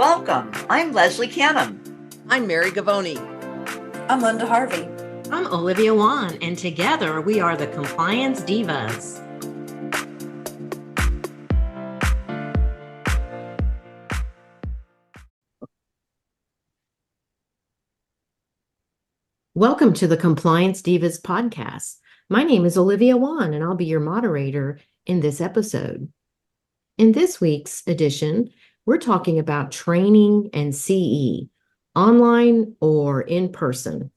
Welcome. I'm Leslie Canham. I'm Mary Gavoni. I'm Linda Harvey. I'm Olivia Wan, and together we are the Compliance Divas. Welcome to the Compliance Divas podcast. My name is Olivia Wan, and I'll be your moderator in this episode. In this week's edition, we're talking about training and CE, online or in person.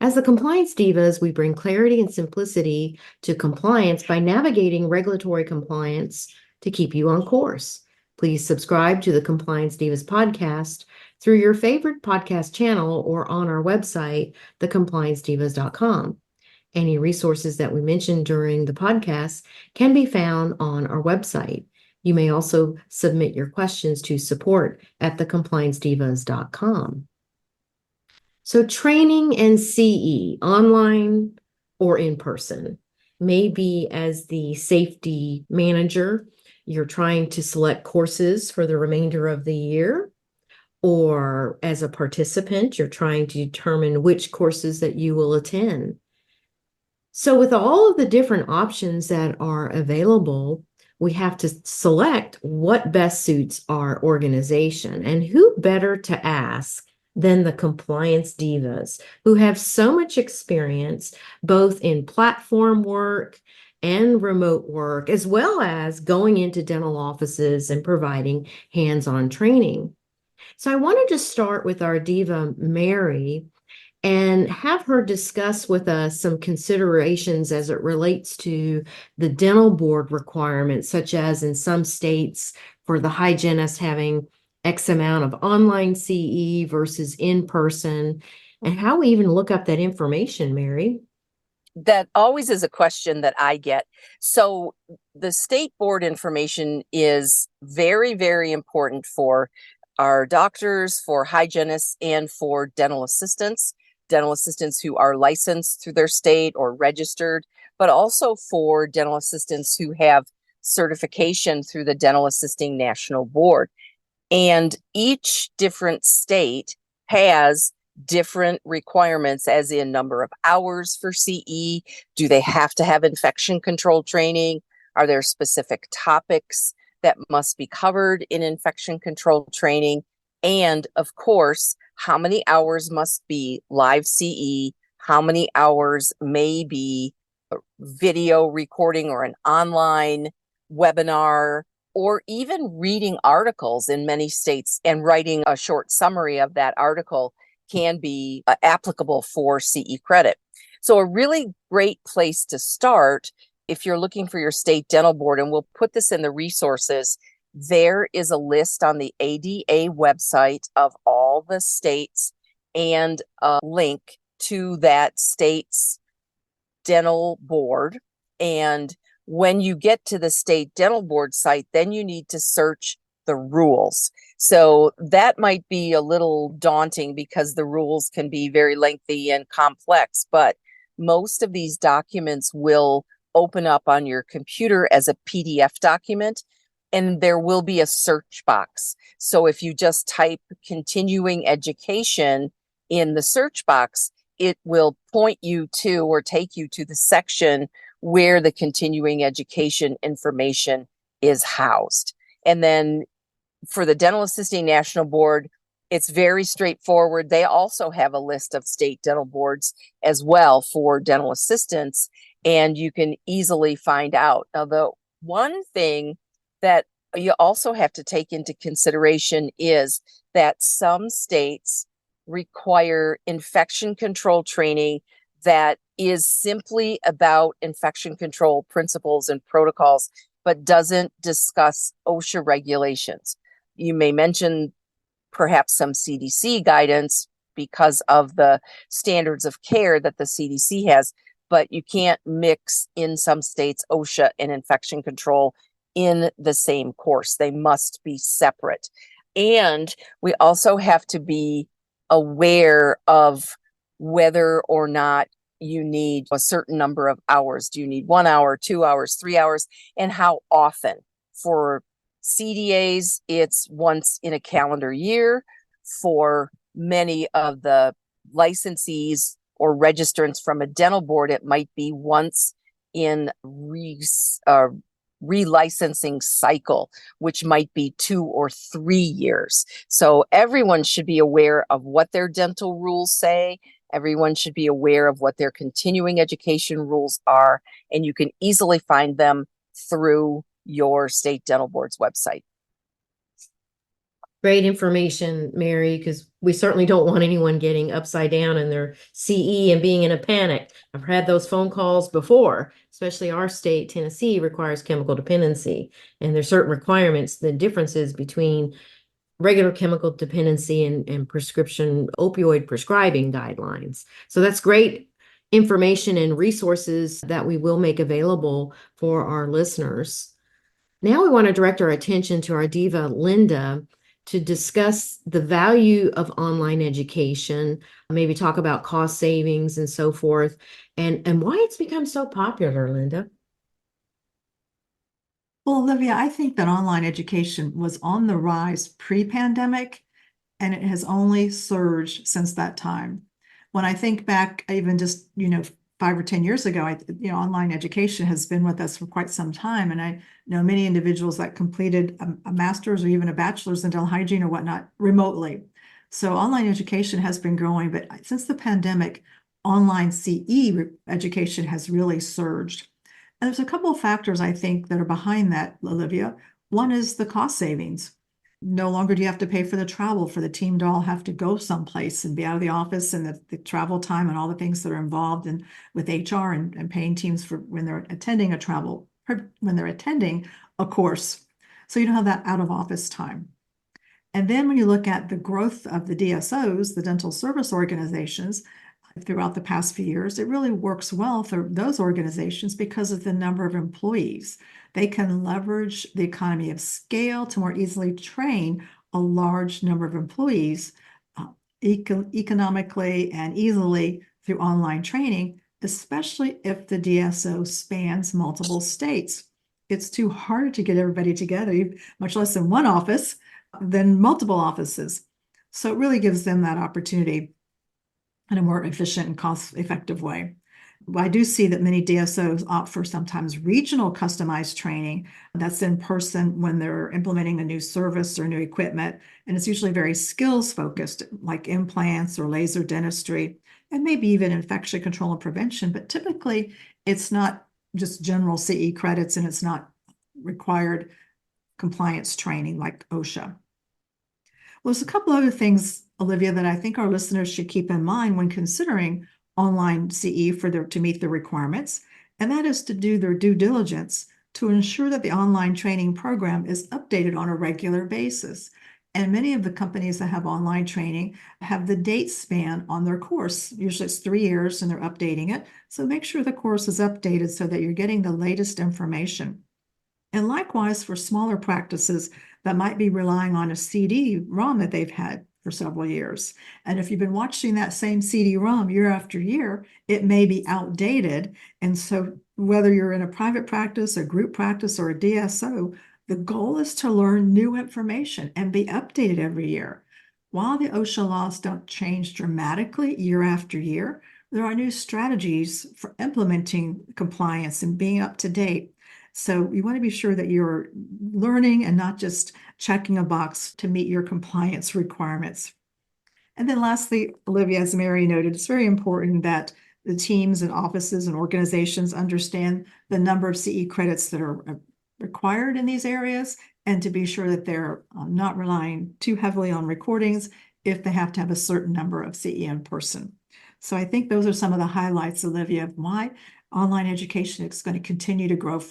As the Compliance Divas, we bring clarity and simplicity to compliance by navigating regulatory compliance to keep you on course. Please subscribe to the Compliance Divas podcast through your favorite podcast channel or on our website, thecompliancedivas.com. Any resources that we mentioned during the podcast can be found on our website. You may also submit your questions to support@thecompliancedivas.com. So training and CE, online or in person, maybe as the safety manager, you're trying to select courses for the remainder of the year, or as a participant, you're trying to determine which courses that you will attend. So with all of the different options that are available, we have to select what best suits our organization. And who better to ask than the Compliance Divas, who have so much experience both in platform work and remote work, as well as going into dental offices and providing hands-on training. So I wanted to start with our diva, Mary, and have her discuss with us some considerations as it relates to the dental board requirements, such as in some states for the hygienist having X amount of online CE versus in person, and how we even look up that information, Mary. That always is a question that I get. So the state board information is very, very important for our doctors, for hygienists, and for dental assistants who are licensed through their state or registered, but also for dental assistants who have certification through the Dental Assisting National Board. And each different state has different requirements, as in number of hours for CE. Do they have to have infection control training? Are there specific topics that must be covered in infection control training? And of course, how many hours must be live CE? How many hours may be video recording or an online webinar, or even reading articles in many states and writing a short summary of that article can be applicable for CE credit. So a really great place to start if you're looking for your state dental board, and we'll put this in the resources, there is a list on the ADA website of all the states and a link to that state's dental board. And when you get to the state dental board site, then you need to search the rules. So that might be a little daunting because the rules can be very lengthy and complex, but most of these documents will open up on your computer as a PDF document, and there will be a search box. So if you just type continuing education in the search box, it will point you to or take you to the section where the continuing education information is housed. And then for the Dental Assisting National Board, it's very straightforward. They also have a list of state dental boards as well for dental assistants, and you can easily find out. Now, the one thing that you also have to take into consideration is that some states require infection control training that is simply about infection control principles and protocols, but doesn't discuss OSHA regulations. You may mention perhaps some CDC guidance because of the standards of care that the CDC has, but you can't mix in some states OSHA and infection control in the same course. They must be separate. And we also have to be aware of whether or not you need a certain number of hours. Do you need 1 hour, 2 hours, 3 hours, and how often for CDAs, it's once in a calendar year. For many of the licensees or registrants from a dental board, it might be once in relicensing cycle, which might be 2 or 3 years. So everyone should be aware of what their dental rules say. Everyone should be aware of what their continuing education rules are, and you can easily find them through your state dental board's website. Great information, Mary, because we certainly don't want anyone getting upside down in their CE and being in a panic. I've had those phone calls before, especially our state, Tennessee, requires chemical dependency. And there's certain requirements, the differences between regular chemical dependency and prescription opioid prescribing guidelines. So that's great information and resources that we will make available for our listeners. Now we want to direct our attention to our diva, Linda, to discuss the value of online education, maybe talk about cost savings and so forth, and why it's become so popular, Linda. Well, Olivia, I think that online education was on the rise pre-pandemic, and it has only surged since that time. When I think back, even just, 5 or 10 years ago, online education has been with us for quite some time. And I know many individuals that completed a master's or even a bachelor's in dental hygiene or whatnot remotely. So online education has been growing, but since the pandemic, online CE education has really surged. And there's a couple of factors I think that are behind that, Olivia. One is the cost savings. No longer do you have to pay for the travel for the team to all have to go someplace and be out of the office, and the travel time and all the things that are involved in with HR and paying teams for when they're attending a course. So you don't have that out of office time. And then when you look at the growth of the DSOs, the dental service organizations, throughout the past few years, it really works well for those organizations because of the number of employees. They can leverage the economy of scale to more easily train a large number of employees economically and easily through online training, especially if the DSO spans multiple states. It's too hard to get everybody together, much less in one office, than multiple offices. So it really gives them that opportunity in a more efficient and cost-effective way. I do see that many DSOs opt for sometimes regional customized training that's in person when they're implementing a new service or new equipment. And it's usually very skills focused, like implants or laser dentistry, and maybe even infection control and prevention. But typically, it's not just general CE credits, and it's not required compliance training like OSHA. Well, there's a couple other things, Olivia, that I think our listeners should keep in mind when considering online CE to meet the requirements, and that is to do their due diligence to ensure that the online training program is updated on a regular basis. And many of the companies that have online training have the date span on their course. Usually it's 3 years and they're updating it. So make sure the course is updated so that you're getting the latest information. And likewise for smaller practices that might be relying on a CD-ROM that they've had for several years. And if you've been watching that same CD-ROM year after year, it may be outdated. And so whether you're in a private practice, a group practice, or a DSO, the goal is to learn new information and be updated every year. While the OSHA laws don't change dramatically year after year, there are new strategies for implementing compliance and being up to date. So you want to be sure that you're learning and not just checking a box to meet your compliance requirements. And then lastly, Olivia, as Mary noted, it's very important that the teams and offices and organizations understand the number of CE credits that are required in these areas, and to be sure that they're not relying too heavily on recordings if they have to have a certain number of CE in person. So I think those are some of the highlights, Olivia, of why online education is going to continue to grow.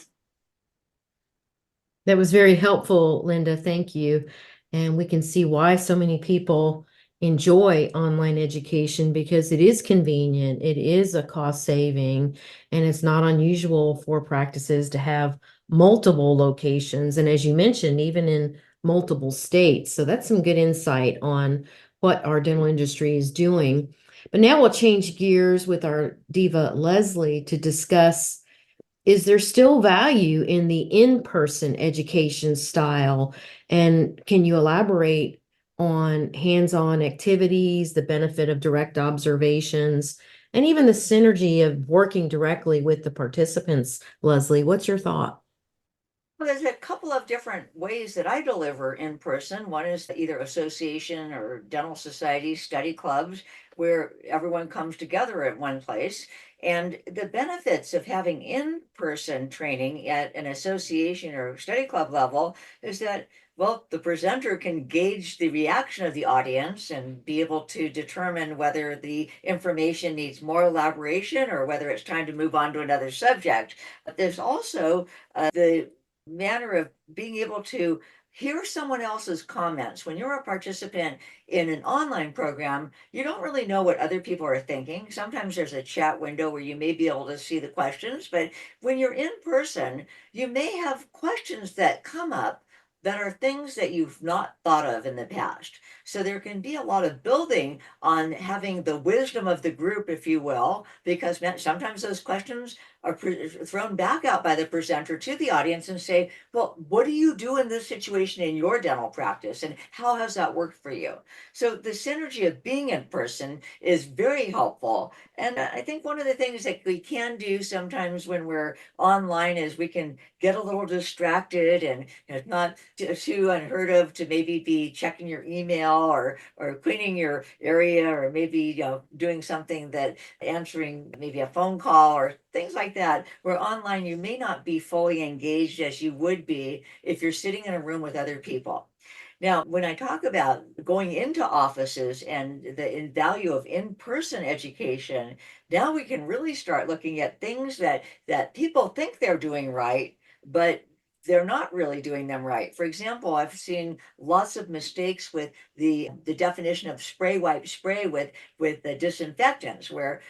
That was very helpful, Linda. Thank you. And we can see why so many people enjoy online education, because it is convenient, it is a cost saving, and it's not unusual for practices to have multiple locations. And as you mentioned, even in multiple states. So that's some good insight on what our dental industry is doing. But now we'll change gears with our diva, Leslie, to discuss is there still value in the in-person education style? And can you elaborate on hands-on activities, the benefit of direct observations, and even the synergy of working directly with the participants? Leslie, what's your thought? Well, there's a couple of different ways that I deliver in person. One is either association or dental society study clubs where everyone comes together at one place. And the benefits of having in-person training at an association or study club level is that, well, the presenter can gauge the reaction of the audience and be able to determine whether the information needs more elaboration or whether it's time to move on to another subject. But there's also the manner of being able to hear someone else's comments. When you're a participant in an online program, you don't really know what other people are thinking. Sometimes there's a chat window where you may be able to see the questions, but when you're in person, you may have questions that come up that are things that you've not thought of in the past. So there can be a lot of building on having the wisdom of the group, if you will, because sometimes those questions are thrown back out by the presenter to the audience and say, well, what do you do in this situation in your dental practice? And how has that worked for you? So the synergy of being in person is very helpful. And I think one of the things that we can do sometimes when we're online is we can get a little distracted, and it's not too unheard of to maybe be checking your email or cleaning your area, or maybe doing something that answering maybe a phone call or things like that, where online you may not be fully engaged as you would be if you're sitting in a room with other people. Now, when I talk about going into offices and the value of in-person education, now we can really start looking at things that people think they're doing right, but they're not really doing them right. For example, I've seen lots of mistakes with the definition of spray wipe spray with the disinfectants, where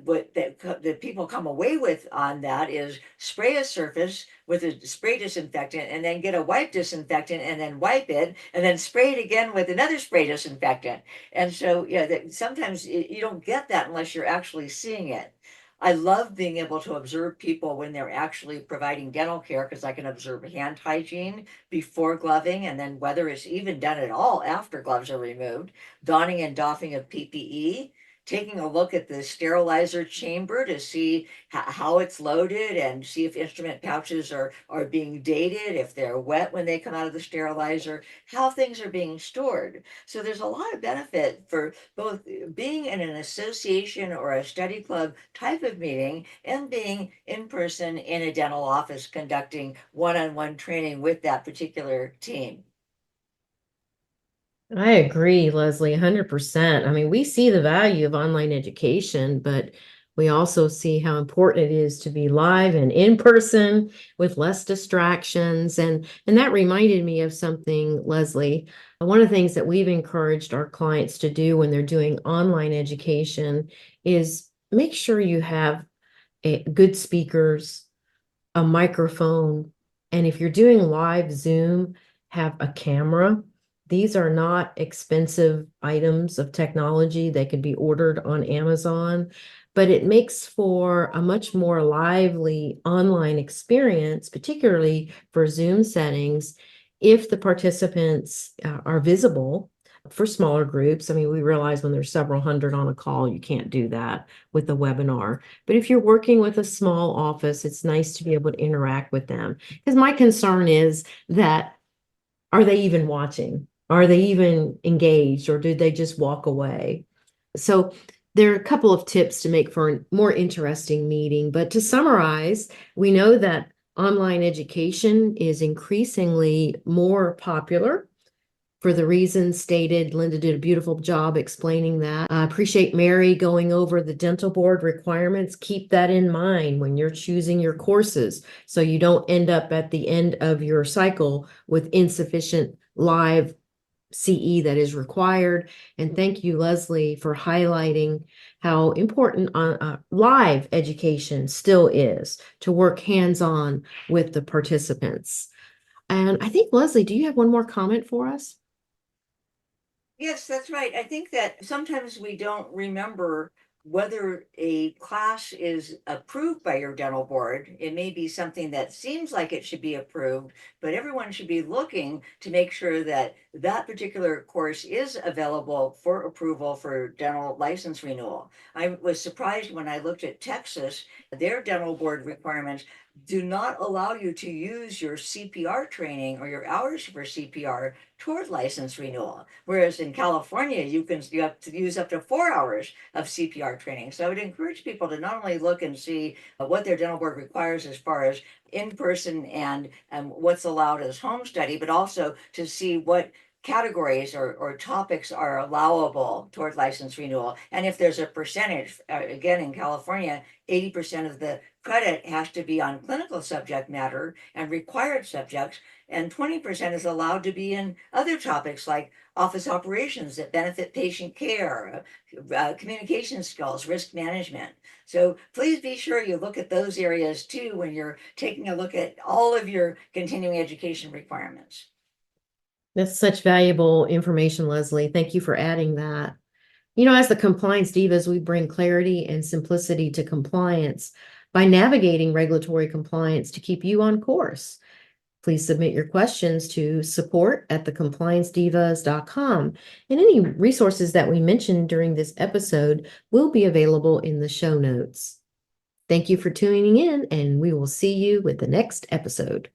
what the people come away with on that is spray a surface with a spray disinfectant and then get a wipe disinfectant and then wipe it and then spray it again with another spray disinfectant. And so, yeah, sometimes you don't get that unless you're actually seeing it. I love being able to observe people when they're actually providing dental care because I can observe hand hygiene before gloving, and then whether it's even done at all after gloves are removed, donning and doffing of PPE, taking a look at the sterilizer chamber to see how it's loaded and see if instrument pouches are being dated, if they're wet when they come out of the sterilizer, how things are being stored. So there's a lot of benefit for both being in an association or a study club type of meeting and being in person in a dental office conducting one-on-one training with that particular team. I agree, Leslie, 100%. I mean, we see the value of online education, but we also see how important it is to be live and in person with less distractions. And that reminded me of something, Leslie. One of the things that we've encouraged our clients to do when they're doing online education is make sure you have good speakers, a microphone, and if you're doing live Zoom, have a camera. These are not expensive items of technology. They can be ordered on Amazon, but it makes for a much more lively online experience, particularly for Zoom settings, if the participants are visible. For smaller groups, I mean, we realize when there's several hundred on a call, you can't do that with a webinar. But if you're working with a small office, it's nice to be able to interact with them. Because my concern is that, are they even watching? Are they even engaged, or did they just walk away? So there are a couple of tips to make for a more interesting meeting. But to summarize, we know that online education is increasingly more popular for the reasons stated. Linda did a beautiful job explaining that. I appreciate Mary going over the dental board requirements. Keep that in mind when you're choosing your courses, so you don't end up at the end of your cycle with insufficient live CE that is required. And thank you, Leslie, for highlighting how important live education still is, to work hands-on with the participants. And I think, Leslie, do you have one more comment for us? Yes, that's right. I think that sometimes we don't remember whether a class is approved by your dental board, it may be something that seems like it should be approved, but everyone should be looking to make sure that that particular course is available for approval for dental license renewal. I was surprised when I looked at Texas, their dental board requirements do not allow you to use your CPR training or your hours for CPR toward license renewal. Whereas in California, you have to use up to 4 hours of CPR training. So I would encourage people to not only look and see what their dental board requires as far as in-person and what's allowed as home study, but also to see what categories or topics are allowable toward license renewal. And if there's a percentage, again, in California, 80% of the credit has to be on clinical subject matter and required subjects, and 20% is allowed to be in other topics like office operations that benefit patient care, communication skills, risk management. So please be sure you look at those areas too when you're taking a look at all of your continuing education requirements. That's such valuable information, Leslie. Thank you for adding that. You know, as the Compliance Divas, we bring clarity and simplicity to compliance by navigating regulatory compliance to keep you on course. Please submit your questions to support@thecompliancedivas.com. And any resources that we mentioned during this episode will be available in the show notes. Thank you for tuning in, and we will see you with the next episode.